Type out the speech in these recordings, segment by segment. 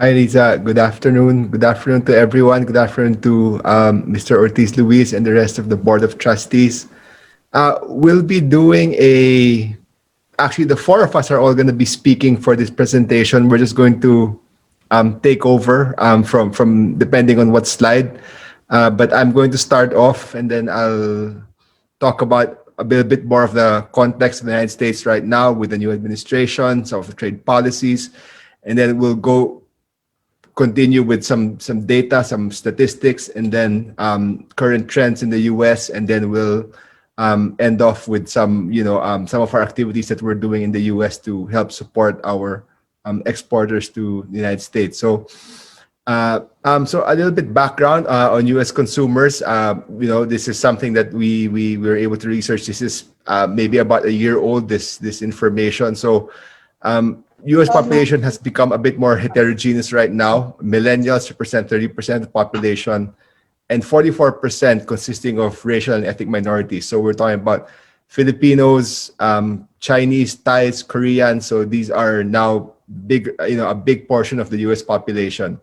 Hi, Lisa. Good afternoon. Good afternoon to everyone. Good afternoon to Mr. Ortiz Luis and the rest of the Board of Trustees. We'll be doing actually, the four of us are all going to be speaking for this presentation. We're just going to take over from depending on what slide. But I'm going to start off and then I'll talk about a bit more of the context of the United States right now with the new administration, some of the trade policies, and then we'll continue with some data, some statistics, and then current trends in the U.S. And then we'll end off with some of our activities that we're doing in the U.S. to help support our exporters to the United States. So a little bit background on U.S. consumers. This is something that we were able to research. This is maybe about a year old. This information. So U.S. population has become a bit more heterogeneous right now. Millennials represent 30% of the population, and 44% consisting of racial and ethnic minorities. So we're talking about Filipinos, Chinese, Thais, Koreans. So these are now a big portion of the U.S. population.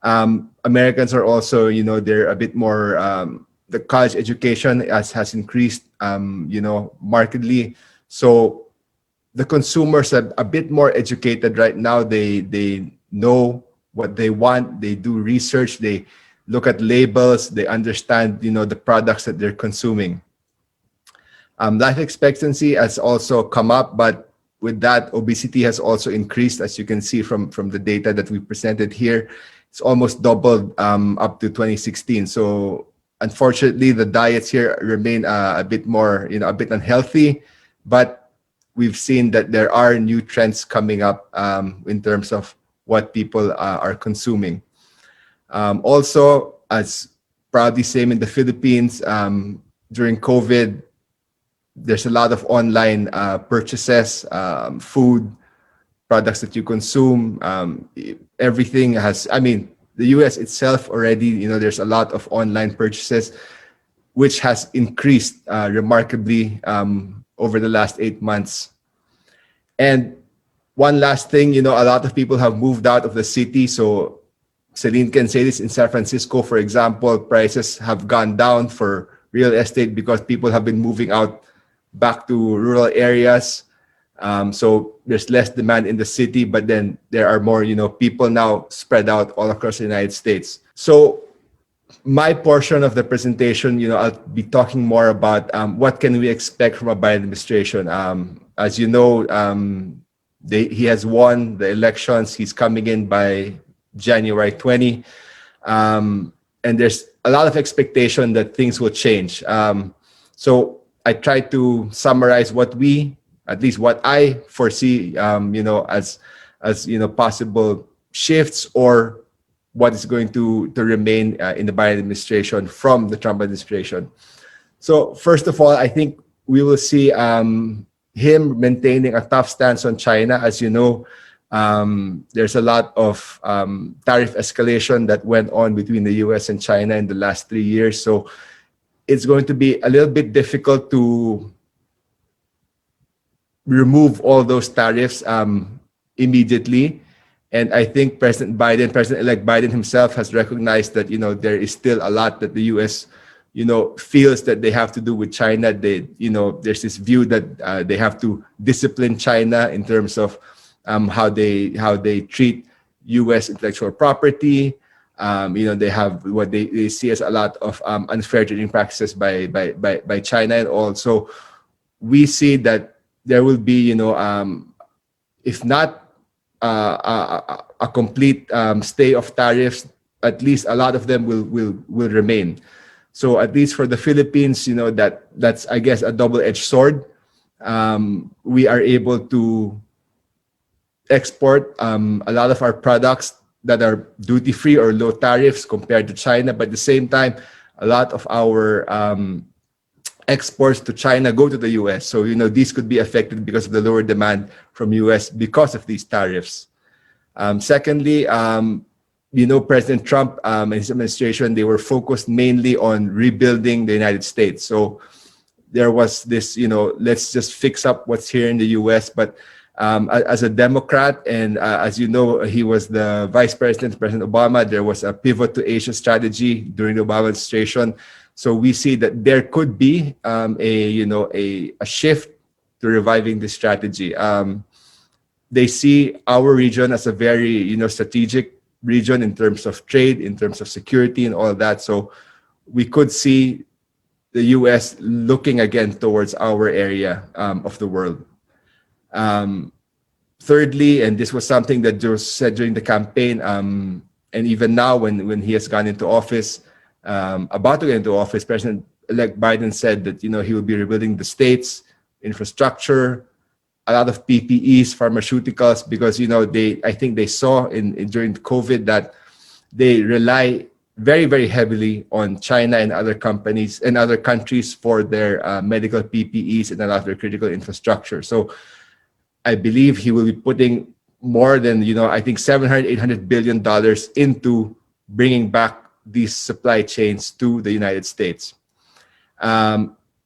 Americans are also, they're a bit more. The college education has increased, markedly. So the consumers are a bit more educated right now. They know what they want. They do research. They look at labels. They understand, the products that they're consuming. Life expectancy has also come up, but with that, obesity has also increased, as you can see from the data that we presented here. It's almost doubled up to 2016. So unfortunately, the diets here remain a bit more, a bit unhealthy, but we've seen that there are new trends coming up in terms of what people are consuming. Also, as proudly same in the Philippines, during COVID, there's a lot of online purchases, food, products that you consume. Everything has, the US itself already, there's a lot of online purchases, which has increased remarkably over the last 8 months. And one last thing, a lot of people have moved out of the city. So Celynne can say this, in San Francisco, for example, prices have gone down for real estate because people have been moving out back to rural areas. So there's less demand in the city, but then there are more, people now spread out all across the United States. So my portion of the presentation, I'll be talking more about what can we expect from a Biden administration. As you know, he has won the elections. He's coming in by January 20. And there's a lot of expectation that things will change. So I try to summarize at least what I foresee, as possible shifts or what is going to remain in the Biden administration from the Trump administration. So first of all, I think we will see him maintaining a tough stance on China. As you know, there's a lot of tariff escalation that went on between the US and China in the last 3 years. So it's going to be a little bit difficult to remove all those tariffs immediately. And I think President-elect Biden himself has recognized that, there is still a lot that the US, feels that they have to do with China. There's this view that they have to discipline China in terms of how they treat US intellectual property. They have what they see as a lot of unfair trading practices by China. And also we see that there will be, if not a complete stay of tariffs, at least a lot of them will remain. So at least for the Philippines, that's, I guess, a double-edged sword. We are able to export a lot of our products that are duty-free or low tariffs compared to China, but at the same time, a lot of our exports to China go to the US. So, these could be affected because of the lower demand from US because of these tariffs. Secondly, President Trump and his administration, they were focused mainly on rebuilding the United States. So there was this, let's just fix up what's here in the US. But As a Democrat, and as you know, he was the Vice President, President Obama. There was a pivot to Asia strategy during the Obama administration. So we see that there could be a shift to reviving this strategy. They see our region as a very strategic region in terms of trade, in terms of security, and all of that. So we could see the U.S. looking again towards our area of the world. Thirdly, and this was something that Joe said during the campaign, and even now when he has gone into office, about to get into office, President-elect Biden said that he will be rebuilding the states, infrastructure, a lot of PPEs, pharmaceuticals, because I think they saw during COVID that they rely very, very heavily on China and other companies and other countries for their medical PPEs and a lot of their critical infrastructure. So I believe he will be putting more than I think $700-800 billion into bringing back these supply chains to the United States.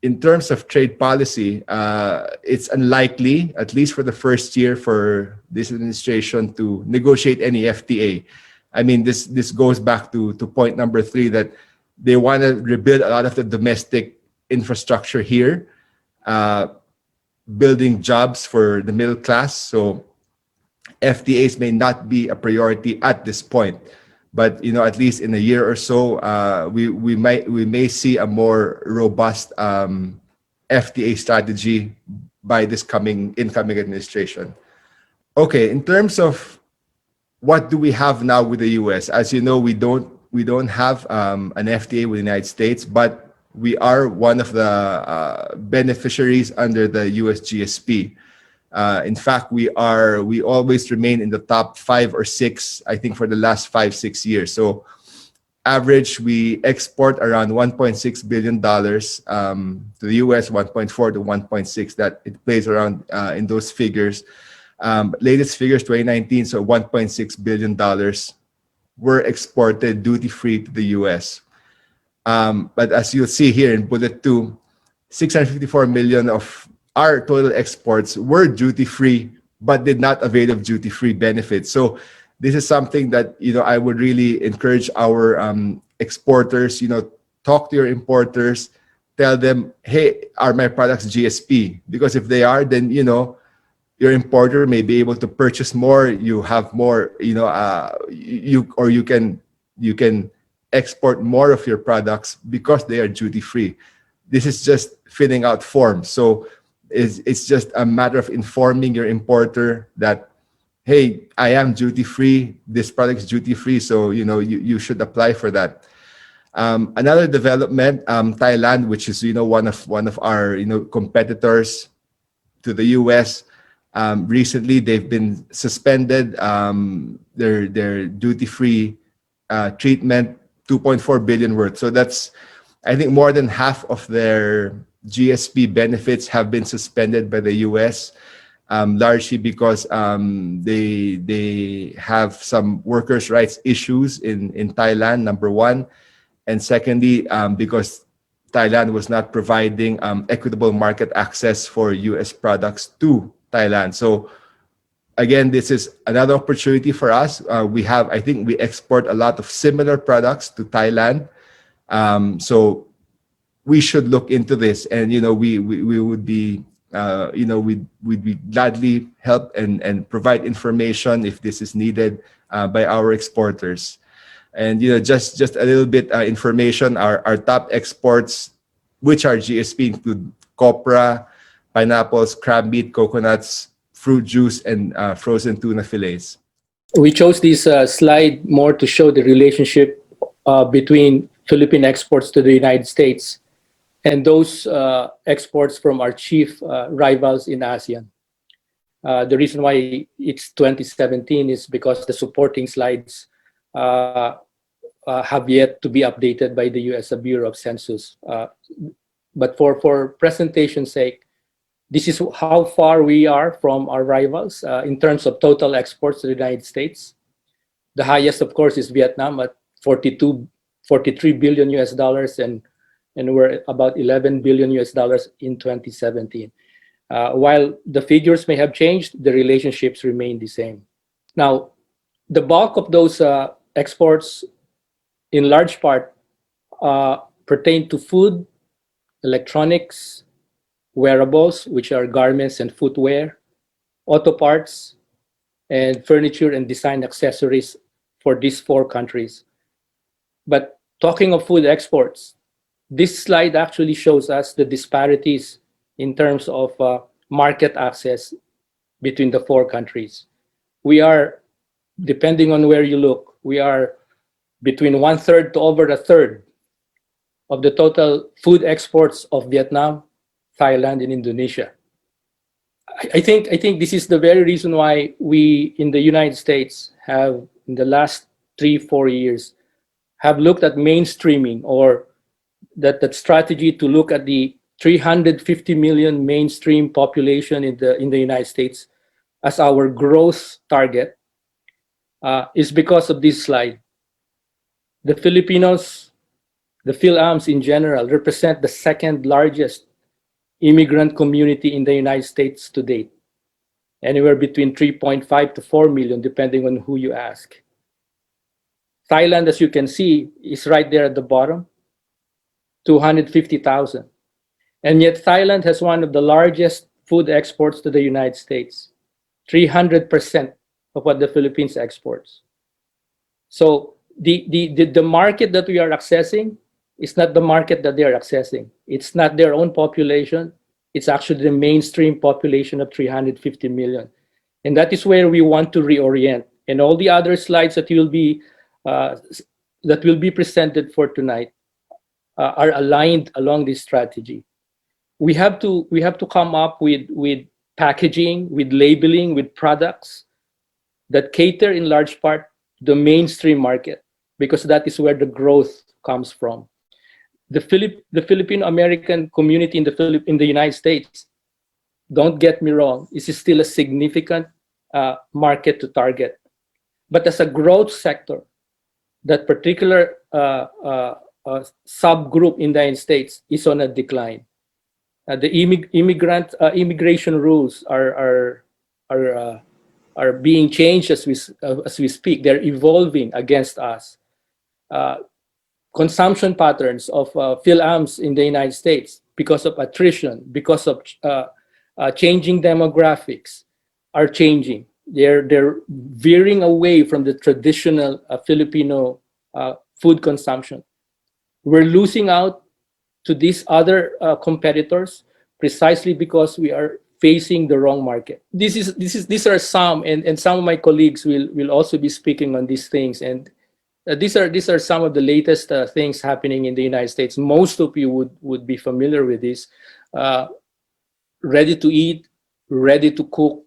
In terms of trade policy, it's unlikely, at least for the first year, for this administration to negotiate any FTA. I mean, this goes back to point number 3, that they want to rebuild a lot of the domestic infrastructure here, building jobs for the middle class. So FTAs may not be a priority at this point, but at least in a year or so, we may see a more robust FTA strategy by this incoming administration. Okay, in terms of what do we have now with the U.S., as you know, we don't have an FTA with the United States, but we are one of the beneficiaries under the US GSP. In fact, we always remain in the top 5 or 6, I think, for the last 5-6 years. So average, we export around $1.6 billion to the US, 1.4 to 1.6, that it plays around in those figures. Latest figures, 2019, so $1.6 billion were exported duty-free to the US. But as you'll see here in bullet 2, 654 million of our total exports were duty-free, but did not avail of duty-free benefits. So this is something that I would really encourage our exporters. Talk to your importers, tell them, hey, are my products GSP? Because if they are, then your importer may be able to purchase more. You have more, you can export more of your products because they are duty-free. This is just filling out forms. So it's just a matter of informing your importer that, hey, I am duty-free, this product is duty-free, so you should apply for that. Another development, Thailand, which is one of our competitors to the US, recently they've been suspended their duty-free treatment, 2.4 billion worth. So that's, I think, more than half of their GSP benefits have been suspended by the US, largely because they have some workers' rights issues in Thailand, number one. And secondly, because Thailand was not providing equitable market access for US products to Thailand. So again, this is another opportunity for us. I think we export a lot of similar products to Thailand. So we should look into this, and we would be we'd be gladly help and provide information if this is needed by our exporters. And just a little bit information. Our top exports, which are GSP, include copra, pineapples, crab meat, coconuts, fruit juice, and frozen tuna fillets. We chose this slide more to show the relationship between Philippine exports to the United States and those exports from our chief rivals in ASEAN. The reason why it's 2017 is because the supporting slides have yet to be updated by the US Bureau of Census. But for presentation's sake, this is how far we are from our rivals in terms of total exports to the United States. The highest, of course, is Vietnam at 43 billion US dollars, and we're about 11 billion US dollars in 2017. While the figures may have changed, the relationships remain the same. Now, the bulk of those exports, in large part, pertain to food, electronics, wearables, which are garments and footwear, auto parts, and furniture and design accessories for these four countries. But talking of food exports, this slide actually shows us the disparities in terms of market access between the four countries. We are, depending on where you look, we are between 1/3 to over 1/3 of the total food exports of Vietnam, Thailand, and Indonesia. I think this is the very reason why we in the United States have, in the last 3-4 years, have looked at mainstreaming, or that strategy to look at the 350 million mainstream population in the United States as our growth target, is because of this slide. The Filipinos, the Phil-Ams in general, represent the second largest immigrant community in the United States to date, anywhere between 3.5 to 4 million, depending on who you ask. Thailand, as you can see, is right there at the bottom, 250,000. And yet Thailand has one of the largest food exports to the United States, 300% of what the Philippines exports. So the market that we are accessing is not the market that they are accessing. It's not their own population. It's actually the mainstream population of 350 million. And that is where we want to reorient. And all the other slides that will be presented for tonight are aligned along this strategy. We have to come up with packaging, with labeling, with products that cater in large part the mainstream market, because that is where the growth comes from. The Filipino American community in the United States, don't get me wrong, is still a significant market to target. But as a growth sector, that particular subgroup in the United States is on a decline. The immigration rules are being changed as we speak. They're evolving against us. Consumption patterns of Phil-Ams in the United States, because of attrition, because of changing demographics, are changing. They're veering away from the traditional Filipino food consumption. We're losing out to these other competitors precisely because we are facing the wrong market. These are some, and some of my colleagues will also be speaking on these things. And these are some of the latest things happening in the United States. Most of you would be familiar with this. Ready to eat, ready to cook.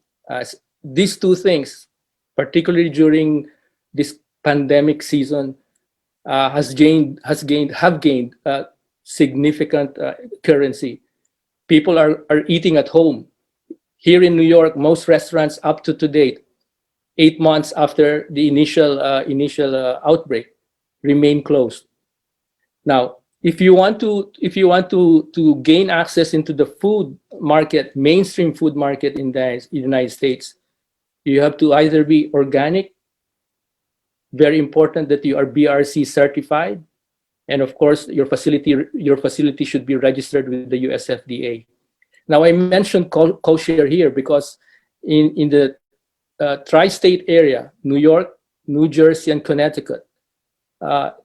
These two things, particularly during this pandemic season, have gained significant currency. People are eating at home. Here in New York, most restaurants up to date, 8 months after the initial outbreak, remain closed. Now, if you want to gain access into the food market, mainstream food market in the United States, you have to either be organic, very important that you are BRC certified, and of course your facility should be registered with the US FDA. Now, I mentioned kosher here because in the tri-state area, New York, New Jersey, and Connecticut, the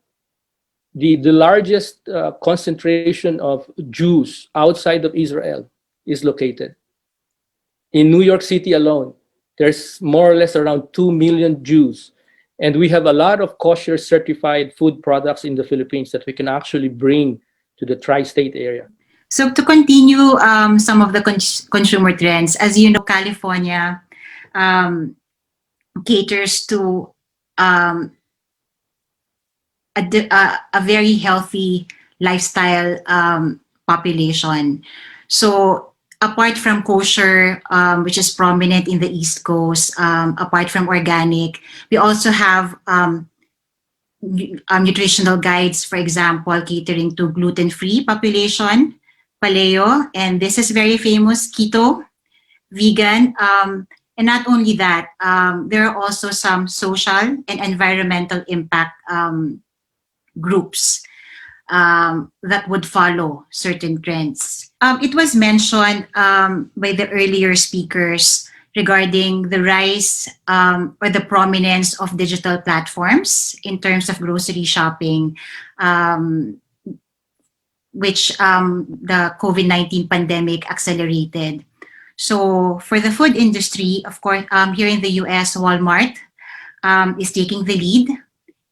largest concentration of Jews outside of Israel is located. In New York City alone, there's more or less around 2 million Jews. And we have a lot of kosher certified food products in the Philippines that we can actually bring to the tri-state area. So to continue some of the consumer trends, as you know, California caters to a very healthy lifestyle population. So apart from kosher, which is prominent in the East Coast, apart from organic, we also have nutritional guides, for example, catering to gluten-free population, paleo, and this is very famous, keto, vegan. And not only that, there are also some social and environmental impact groups that would follow certain trends. It was mentioned by the earlier speakers regarding the rise or the prominence of digital platforms in terms of grocery shopping, which the COVID-19 pandemic accelerated. So for the food industry, of course, here in the US, Walmart is taking the lead.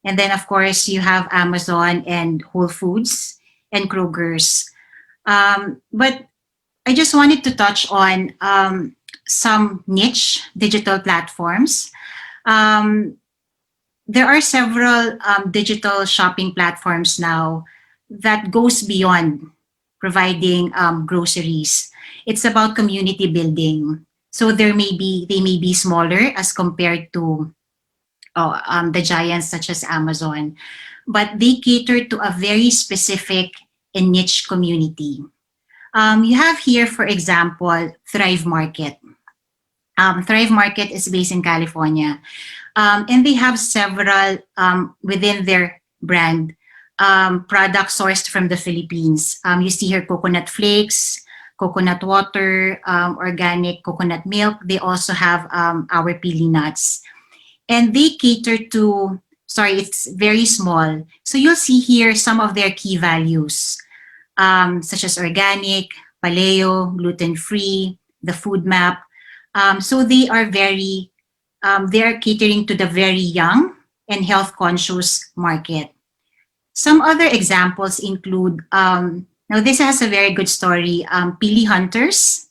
And then, of course, you have Amazon and Whole Foods and Kroger's. But I just wanted to touch on some niche digital platforms. There are several digital shopping platforms now that goes beyond providing groceries. It's about community building. So they may be smaller as compared to the giants such as Amazon, but they cater to a very specific and niche community. You have here, for example, Thrive Market. Thrive Market is based in California, and they have several within their brand products sourced from the Philippines. You see here coconut flakes, coconut water, organic coconut milk. They also have our pili nuts. And they cater to, sorry, it's very small. So you'll see here some of their key values, such as organic, paleo, gluten-free, the food map. So they are catering to the very young and health-conscious market. Some other examples include, now this has a very good story, Pili Hunters.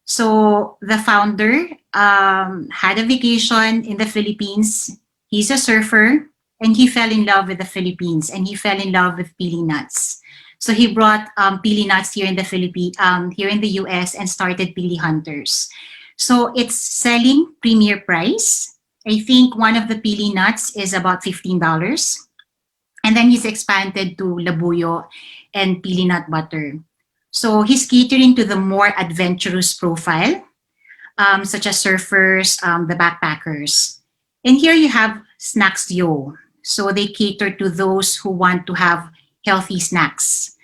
So the founder had a vacation in the Philippines. He's a surfer and he fell in love with the Philippines and he fell in love with pili nuts. So he brought pili nuts here in the here in the US and started Pili Hunters. So it's selling premier price. I think one of the pili nuts is about $15. And then he's expanded to labuyo and pili nut butter. So he's catering to the more adventurous profile, such as surfers, the backpackers. And here you have Snacks Yo. So they cater to those who want to have healthy snacks.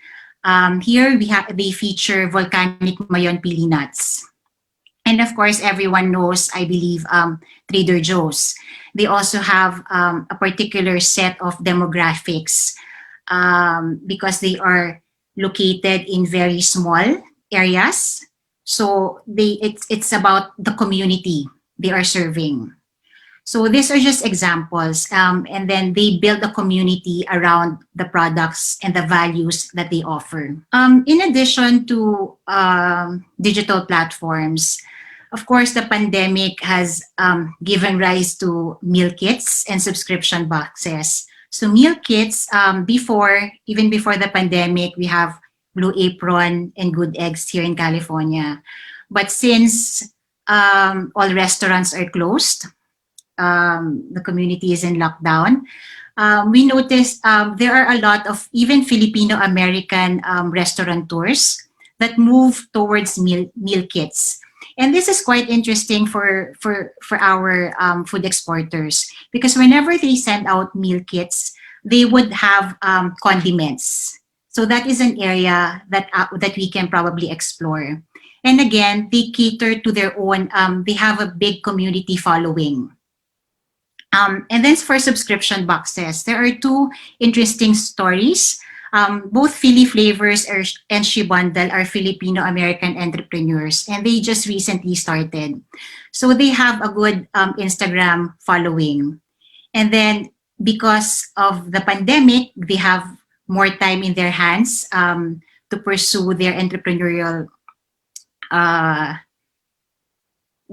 Here they feature volcanic mayon pili nuts. And of course, everyone knows, I believe, Trader Joe's. They also have a particular set of demographics because they are located in very small areas. So it's about the community they are serving. So these are just examples. And then they build a community around the products and the values that they offer. In addition to digital platforms, of course, the pandemic has given rise to meal kits and subscription boxes. So meal kits, even before the pandemic, we have Blue Apron and Good Eggs here in California. But since all restaurants are closed, the community is in lockdown, we noticed there are a lot of even Filipino-American restaurateurs that move towards meal kits. And this is quite interesting for our food exporters because whenever they send out meal kits, they would have condiments. So that is an area that we can probably explore. And again, they cater to their own, they have a big community following. And then for subscription boxes, there are two interesting stories. Both Philly Flavors and Shibundle are Filipino-American entrepreneurs, and they just recently started. So they have a good Instagram following. And then because of the pandemic, they have more time in their hands to pursue their entrepreneurial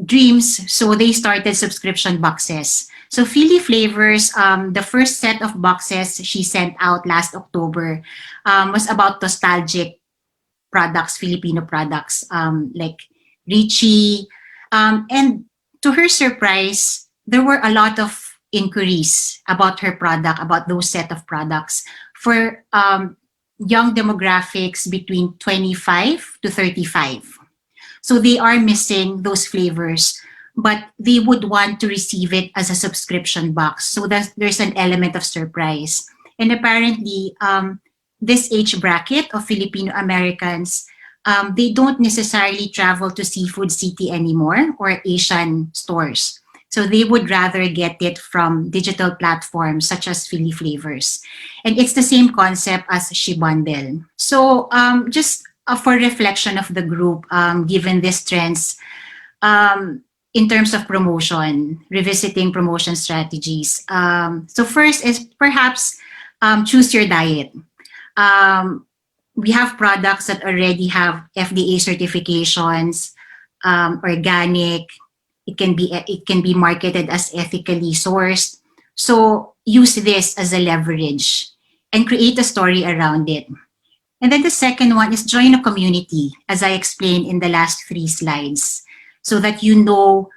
dreams. So they started subscription boxes. So Philly Flavors, the first set of boxes she sent out last October was about nostalgic products, Filipino products like Richie. And to her surprise, there were a lot of inquiries about her product, about those set of products for young demographics between 25 to 35. So they are missing those flavors, but they would want to receive it as a subscription box. So there's an element of surprise. And apparently, this age bracket of Filipino Americans, they don't necessarily travel to Seafood City anymore or Asian stores. So they would rather get it from digital platforms such as Philly Flavors. And it's the same concept as She Bundle. So just for reflection of the group, given these trends, in terms of promotion, revisiting promotion strategies. So first is perhaps choose your diet. We have products that already have FDA certifications, organic. It can be marketed as ethically sourced. So use this as a leverage and create a story around it. And then the second one is join a community, as I explained in the last 3 slides, so that you know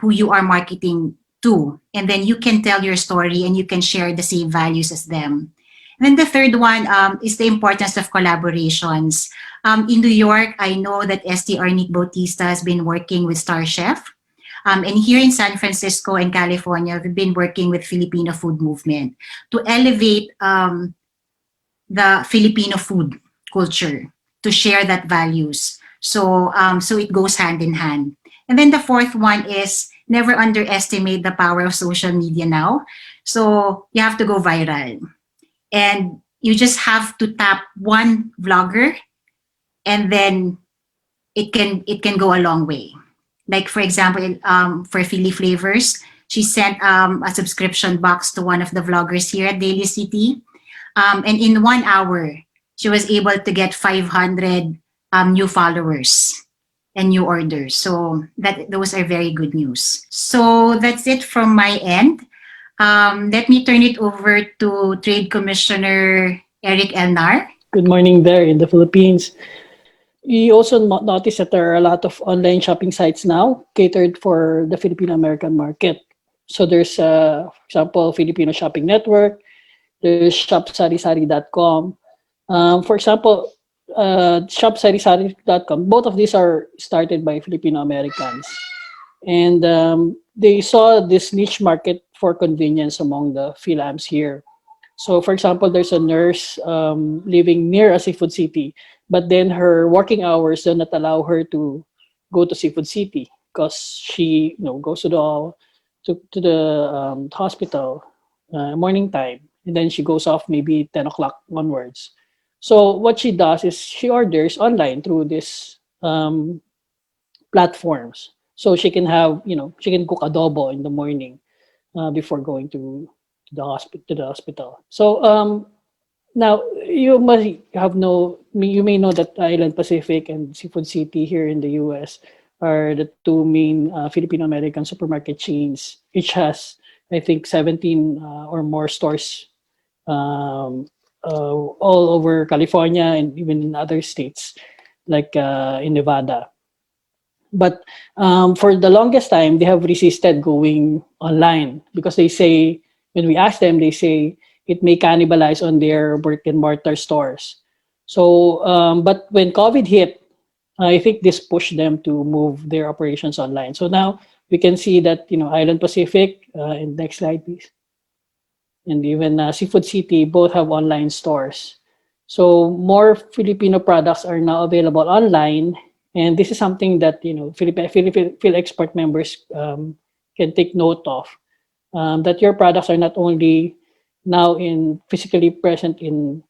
who you are marketing to. And then you can tell your story and you can share the same values as them. And then the third one is the importance of collaborations. In New York, I know that STR Nick Bautista has been working with Star Chef. And here in San Francisco and California, we've been working with Filipino Food Movement to elevate the Filipino food culture, to share that values. So it goes hand in hand. And then the fourth one is never underestimate the power of social media now. So you have to go viral. And you just have to tap one vlogger and then it can go a long way. Like for example, for Philly Flavors, she sent a subscription box to one of the vloggers here at Daily City. And in 1 hour, she was able to get 500 new followers and new orders. So those are very good news. So that's it from my end. Let me turn it over to Trade Commissioner Eric Elnar. Good morning there in the Philippines. You also notice that there are a lot of online shopping sites now catered for the Filipino American market. So there's, for example, Filipino Shopping Network, there's shopsarisari.com. For example, shopsarisari.com, both of these are started by Filipino Americans. And they saw this niche market for convenience among the Philams here. So for example, there's a nurse living near a seafood city, but then her working hours do not allow her to go to Seafood City because she goes to the hospital morning time, and then she goes off maybe 10 o'clock onwards. So what she does is she orders online through these platforms. So she can have, she can cook adobo in the morning before going to the hospital. So now you may know that Island Pacific and Seafood City here in the U.S. are the two main Filipino American supermarket chains. Each has, I think, 17 or more stores all over California and even in other states like in Nevada. But for the longest time, they have resisted going online because they say, when we ask them, they say it may cannibalize on their brick and mortar stores. So, but when COVID hit, I think this pushed them to move their operations online. So now we can see that, Island Pacific, and next slide, please, and even Seafood City both have online stores. So more Filipino products are now available online. And this is something that, Phil Export members can take note of, that your products are not only now physically present in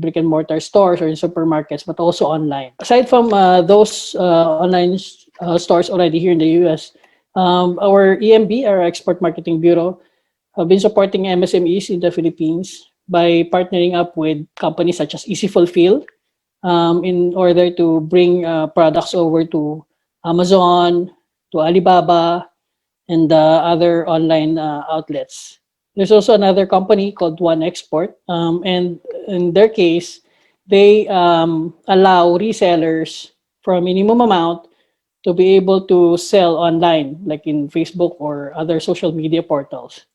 brick and mortar stores or in supermarkets, but also online. Aside from those online stores already here in the US, our EMB, our Export Marketing Bureau, have been supporting MSMEs in the Philippines by partnering up with companies such as Easy Fulfill, in order to bring products over to Amazon, to Alibaba, and other online outlets. There's also another company called One Export, and in their case, they allow resellers for a minimum amount to be able to sell online, like in Facebook or other social media portals.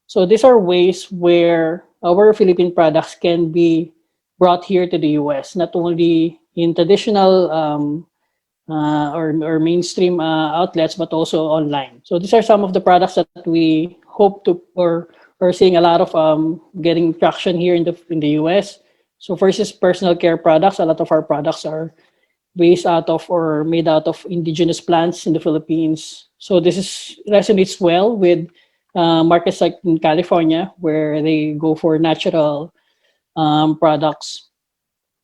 So these are ways where our Philippine products can be brought here to the US, not only in traditional or mainstream outlets, but also online. So these are some of the products that we hope to or are seeing a lot of getting traction here in the US. So first is personal care products. A lot of our products are based out of or made out of indigenous plants in the Philippines. So this is resonates well with markets like in California, where they go for natural products.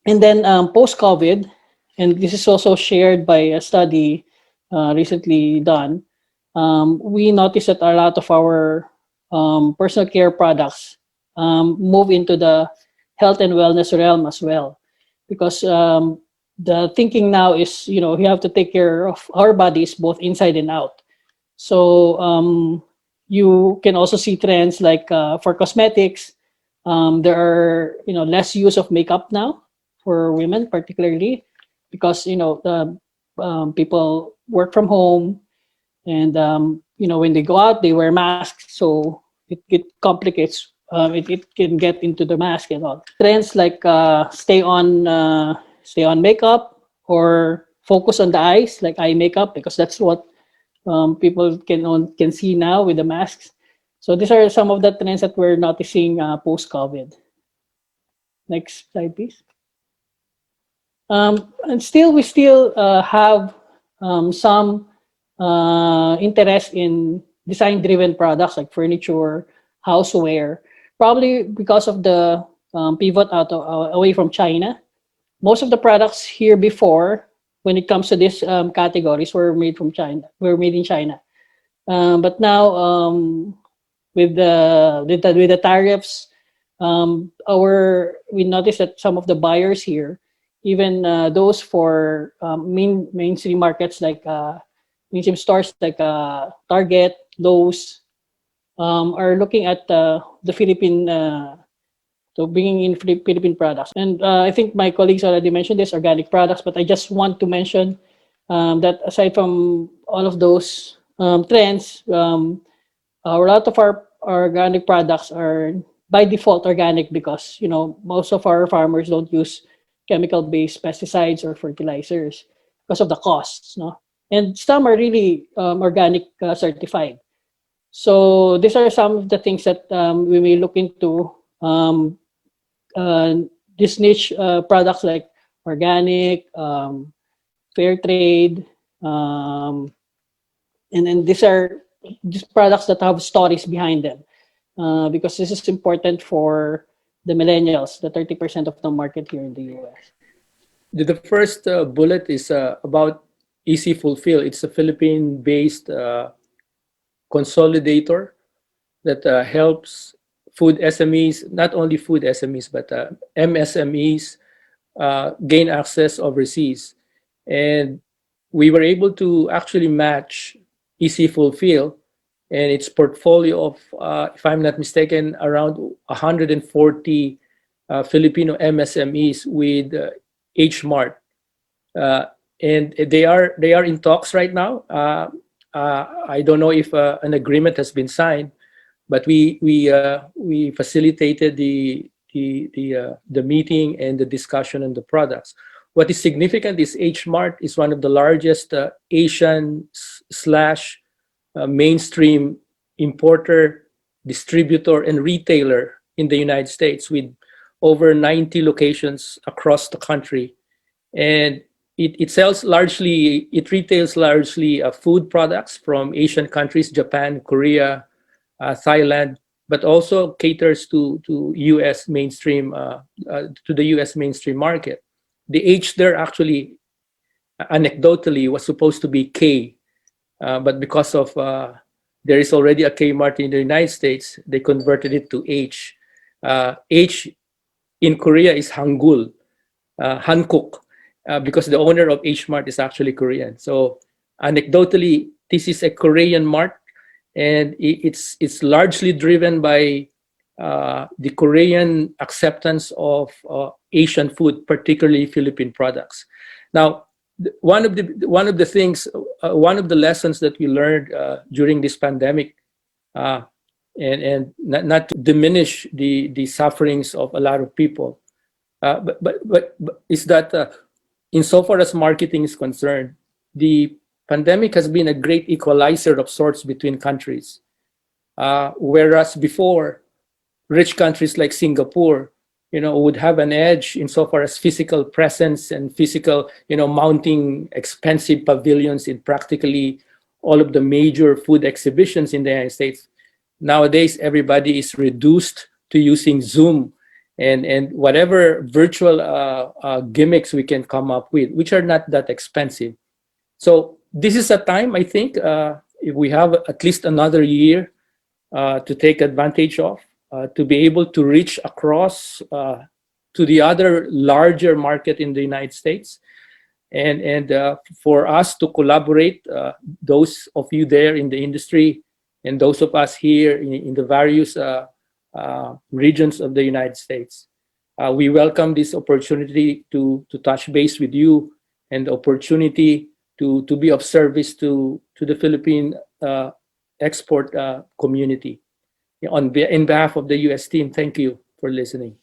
And then post-COVID, and this is also shared by a study recently done, we noticed that a lot of our personal care products move into the health and wellness realm as well. Because the thinking now is, you know, you have to take care of our bodies both inside and out. So you can also see trends like for cosmetics, there are, you know, less use of makeup now for women, particularly because, you know, the people work from home, and you know, when they go out they wear masks, so it complicates. It can get into the mask and all. Trends like stay on makeup or focus on the eyes, like eye makeup, because that's what people can see now with the masks. So these are some of the trends that we're noticing post-COVID. Next slide, please. And still, we still have some interest in design-driven products like furniture, houseware, probably because of the pivot away from China. Most of the products here before, when it comes to these categories, were made from China. Were made in China, but now with the tariffs, we noticed that some of the buyers here, even those for mainstream markets like mainstream stores like Target, Lowe's, are looking at the Philippine, so bringing in Philippine products. And I think my colleagues already mentioned this, organic products, but I just want to mention that aside from all of those trends, a lot of our organic products are by default organic because, you know, most of our farmers don't use chemical-based pesticides or fertilizers because of the costs, no? And some are really organic certified. So these are some of the things that we may look into. This niche products like organic, fair trade, and then these products that have stories behind them, because this is important for the millennials, the 30% of the market here in the US. The first bullet is about Easy Fulfill. It's a Philippine-based consolidator that helps food SMEs, not only food SMEs, but MSMEs gain access overseas. And we were able to actually match Easy Fulfill and its portfolio of, if I'm not mistaken, around 140 Filipino MSMEs with H Mart. And they are in talks right now. I don't know if an agreement has been signed, but we facilitated the meeting and the discussion on the products. What is significant is H Mart is one of the largest Asian / mainstream importer, distributor, and retailer in the United States with over 90 locations across the country. And it retails largely food products from Asian countries, Japan, Korea, Thailand, but also caters to U.S. mainstream to the U.S. mainstream market. The H there actually, anecdotally, was supposed to be K, but because of there is already a Kmart in the United States, they converted it to H. H in Korea is Hangul, Hankuk, because the owner of H Mart is actually Korean. So anecdotally, this is a Korean mart, and it's largely driven by the Korean acceptance of Asian food, particularly Philippine products. Now, one of the things, one of the lessons that we learned during this pandemic, and not to diminish the sufferings of a lot of people, But is that insofar as marketing is concerned, the pandemic has been a great equalizer of sorts between countries. Whereas before, rich countries like Singapore, would have an edge insofar as physical presence and physical, mounting expensive pavilions in practically all of the major food exhibitions in the United States. Nowadays, everybody is reduced to using Zoom and whatever virtual gimmicks we can come up with, which are not that expensive. So this is a time, I think, if we have at least another year to take advantage of, to be able to reach across to the other larger market in the United States, and for us to collaborate, those of you there in the industry and those of us here in the various regions of the United States. We welcome this opportunity to touch base with you and the opportunity to be of service to the Philippine export community. In behalf of the US team, thank you for listening.